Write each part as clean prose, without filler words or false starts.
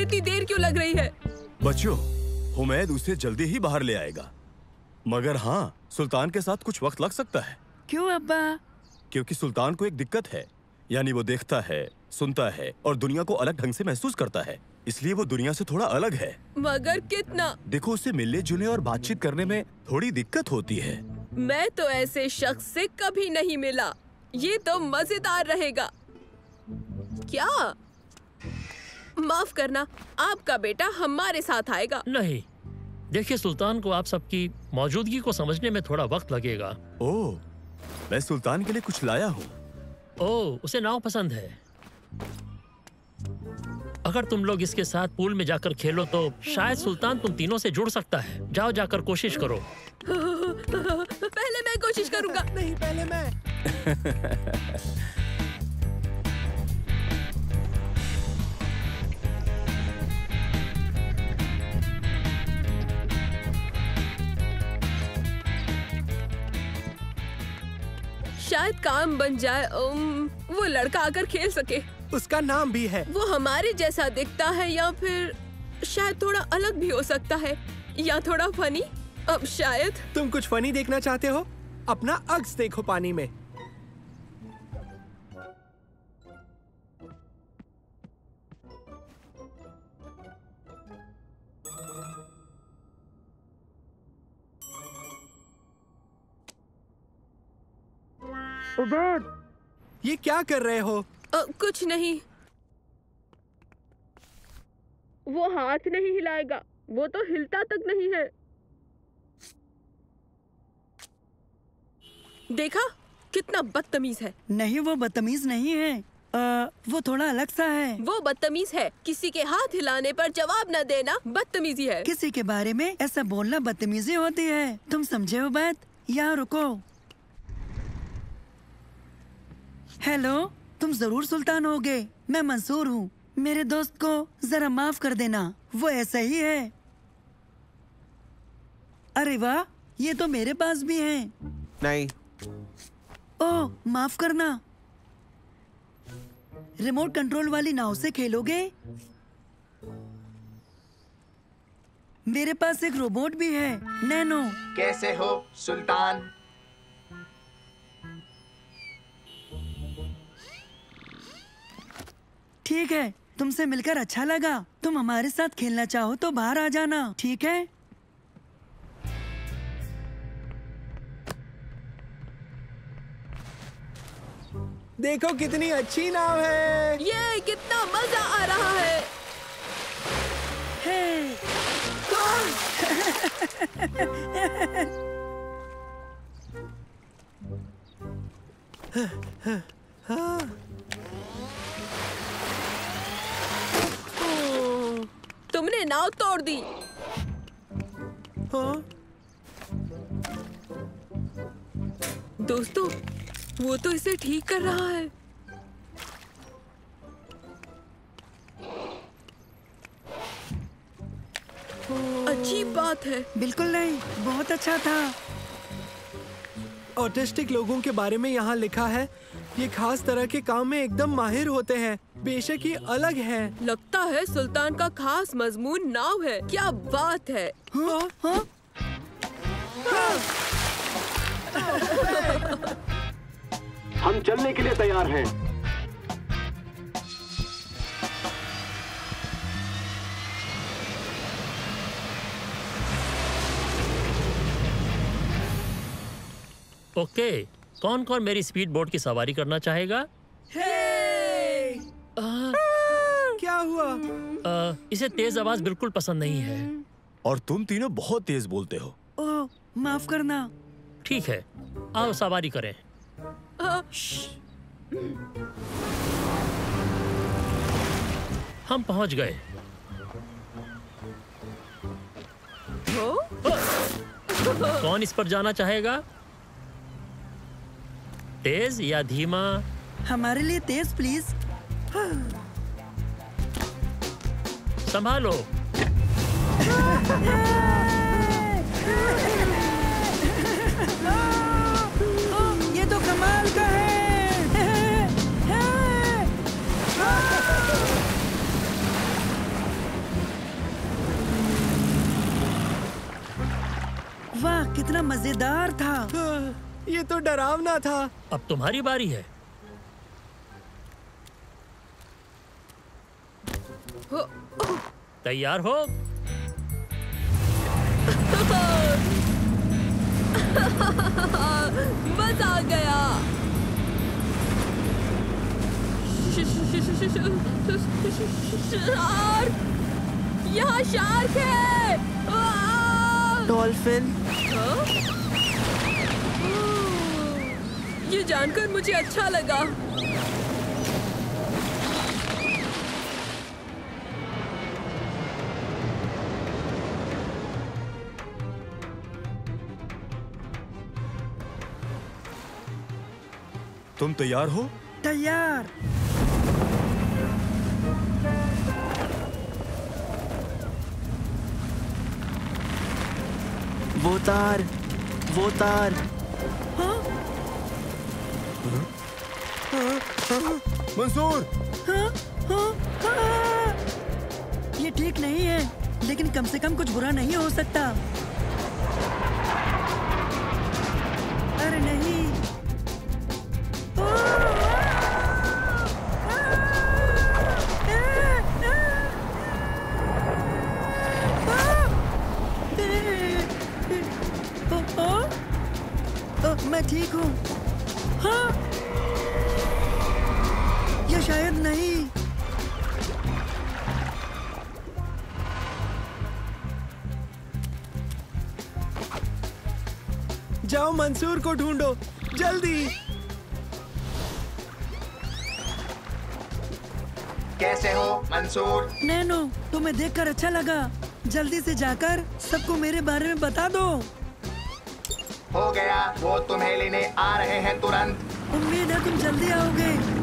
इतनी देर क्यों लग रही है? बच्चों, हुमैद उसे जल्दी ही बाहर ले आएगा, मगर हाँ, सुल्तान के साथ कुछ वक्त लग सकता है। क्यों अब्बा? क्योंकि सुल्तान को एक दिक्कत है, यानी वो देखता है, सुनता है और दुनिया को अलग ढंग से महसूस करता है, इसलिए वो दुनिया से थोड़ा अलग है। मगर कितना? देखो, उसे मिलने जुलने और बातचीत करने में थोड़ी दिक्कत होती है। मैं तो ऐसे शख्स से कभी नहीं मिला, ये तो मजेदार रहेगा। क्या? माफ करना, आपका बेटा हमारे साथ आएगा। नहीं, देखिए सुल्तान को आप सबकी मौजूदगी को समझने में थोड़ा वक्त लगेगा। ओह, मैं सुल्तान के लिए कुछ लाया हूँ। ओह, उसे नाव पसंद है। अगर तुम लोग इसके साथ पूल में जाकर खेलो तो शायद सुल्तान तुम तीनों से जुड़ सकता है। जाओ, जाकर कोशिश करो। पहले मैं कोशिश करूंगा। नहीं, पहले मैं। शायद काम बन जाए, वो लड़का आकर खेल सके। उसका नाम भी है। वो हमारे जैसा दिखता है या फिर शायद थोड़ा अलग भी हो सकता है, या थोड़ा फनी। अब शायद तुम कुछ फनी देखना चाहते हो? अपना अक्स देखो पानी में। उबैद, ये क्या कर रहे हो? कुछ नहीं। वो हाथ नहीं हिलाएगा, वो तो हिलता तक नहीं है। देखा, कितना बदतमीज है। नहीं, वो बदतमीज नहीं है, वो थोड़ा अलग सा है। वो बदतमीज है। किसी के हाथ हिलाने पर जवाब न देना बदतमीजी है। किसी के बारे में ऐसा बोलना बदतमीजी होती है। तुम समझे हो बात? यहाँ रुको। हेलो, तुम जरूर सुल्तान होगे। मैं मंसूर हूँ। मेरे दोस्त को जरा माफ कर देना, वो ऐसा ही है। अरे वाह, ये तो मेरे पास भी है। नहीं। ओह, माफ करना। रिमोट कंट्रोल वाली नाव से खेलोगे? मेरे पास एक रोबोट भी है, नैनो। कैसे हो सुल्तान? ठीक है, तुमसे मिलकर अच्छा लगा। तुम हमारे साथ खेलना चाहो तो बाहर आ जाना, ठीक है? देखो कितनी अच्छी नाव है। ये कितना मजा आ रहा है। तुमने नाव तोड़ दी। हाँ? दोस्तों, वो तो इसे ठीक कर रहा है। अच्छी बात है। बिल्कुल नहीं, बहुत अच्छा था। ऑटिस्टिक लोगों के बारे में यहाँ लिखा है, ये खास तरह के काम में एकदम माहिर होते हैं। बेशक ये अलग है। लगता है सुल्तान का खास मजमून नाव है। क्या बात है। हाँ? हाँ? हम चलने के लिए तैयार हैं। ओके, कौन कौन मेरी स्पीड बोट की सवारी करना चाहेगा? क्या हुआ? इसे तेज आवाज बिल्कुल पसंद नहीं है। और तुम तीनों बहुत तेज बोलते हो। ओह, माफ करना। ठीक है, आओ सवारी करें। हम पहुंच गए। कौन इस पर जाना चाहेगा? तेज या धीमा? हमारे लिए तेज प्लीज। संभालो। ये तो कमाल का है। मजेदार था। ये तो डरावना था। अब तुम्हारी बारी है। तैयार हो? मजा आ गया। शार्क! यहाँ शार्क है। डॉल्फिन। ये जानकर मुझे अच्छा लगा। तुम तैयार हो? तैयार। वो तार। मंसूर! ये ठीक नहीं है, लेकिन कम से कम कुछ बुरा नहीं हो सकता। अरे नहीं। मैं ठीक हूँ। हाँ? या शायद नहीं। जाओ मंसूर को ढूंढो, जल्दी। कैसे हो मंसूर? नैनो, तुम्हें देखकर अच्छा लगा। जल्दी से जाकर सबको मेरे बारे में बता दो। हो गया, वो तुम्हें लेने आ रहे हैं तुरंत। उम्मीद है तुम जल्दी आओगे।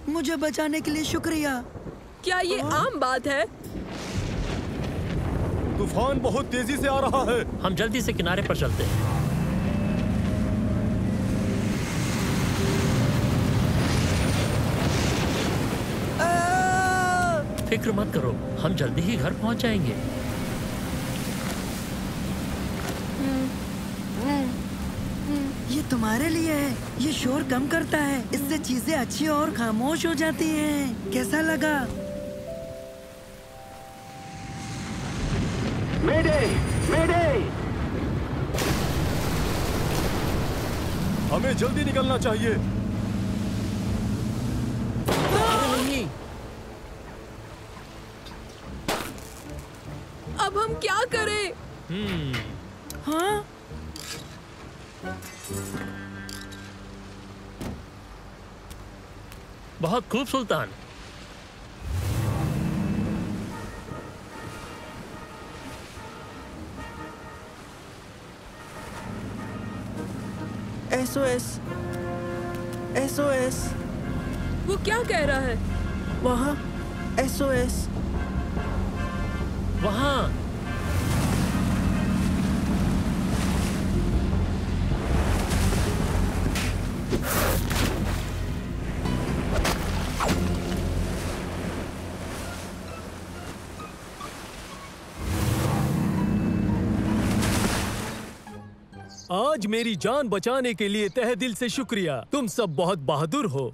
मुझे बचाने के लिए शुक्रिया। क्या ये आम बात है? तूफान बहुत तेजी से आ रहा है। हम जल्दी से किनारे पर चलते हैं। फिक्र मत करो, हम जल्दी ही घर पहुंच जाएंगे। ये तुम्हारे लिए है। ये शोर कम करता है, इससे चीजें अच्छी और खामोश हो जाती हैं। कैसा लगा? मेडे! मेडे! हमें जल्दी निकलना चाहिए। नहीं, अब हम क्या करें? हाँ? बहुत खूब सुल्तान। SOS! SOS! वो क्या कह रहा है? वहाँ SOS! वहाँ आज मेरी जान बचाने के लिए तहे दिल से शुक्रिया। तुम सब बहुत बहादुर हो।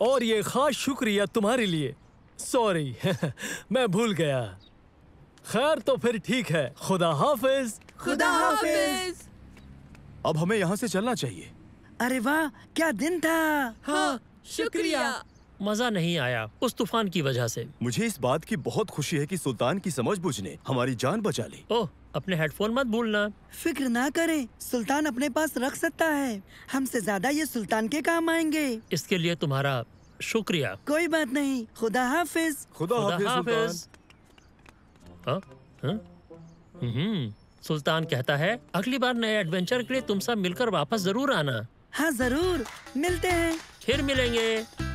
और ये खास शुक्रिया तुम्हारे लिए। सॉरी मैं भूल गया। खैर तो फिर ठीक है। खुदा हाफिज। खुदा हाफिज। अब हमें यहाँ से चलना चाहिए। अरे वाह, क्या दिन था। हाँ, शुक्रिया। मजा नहीं आया उस तूफान की वजह से। मुझे इस बात की बहुत खुशी है कि सुल्तान की समझबूझ ने हमारी जान बचा ली। ओह, अपने हेडफोन मत भूलना। फिक्र ना करें, सुल्तान अपने पास रख सकता है। हमसे ज्यादा ये सुल्तान के काम आएंगे। इसके लिए तुम्हारा शुक्रिया। कोई बात नहीं। खुदा हाफिज। खुदा हाफिज सुल्तान। हाँ? हाँ? सुल्तान कहता है अगली बार नए एडवेंचर के लिए तुम सब मिलकर वापस जरूर आना। हाँ जरूर, मिलते हैं। फिर मिलेंगे।